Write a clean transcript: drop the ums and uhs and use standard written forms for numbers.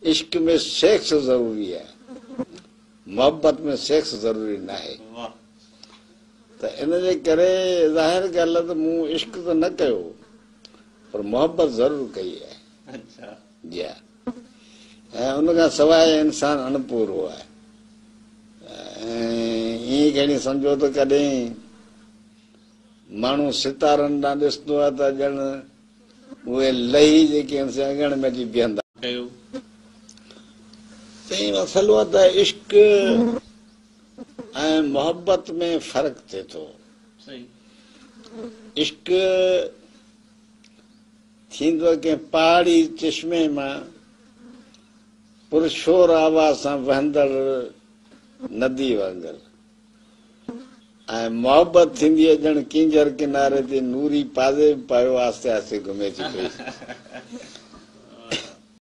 इश्क में सेक्स जरूरी है, मोहब्बत में सेक्स जरूरी ना है। तो इन जे करे ज़ाहिर ॻाल्हि आहे त मूं इश्क त न कयो पर मोहब्बत ज़रूर कई है। अच्छा जी हा। ऐं उन खां सवाइ इंसान अणपूरो आहे। ईअं खणी सम्झो त कॾहिं माण्हू सितारनि ॾांहुं ॾिसंदो आहे त ॼण उहे लही जेके अॻण में अची बीहंदा कयो चई मसइलो आहे त इश्क ऐं मोहब्बत में फ़र्क़ु थिए थो। सही इश्क थींदो आहे कंहिं पहाड़ी चश्मे मां पुरशोर आवाज़ सां वहंदड़ नदी वांगुरु, ऐं मोहब्बत थींदी आहे ॼण किंजर किनारे ते नूरी पाज़े पायो आस्ते आस्ते घुमे थी पई।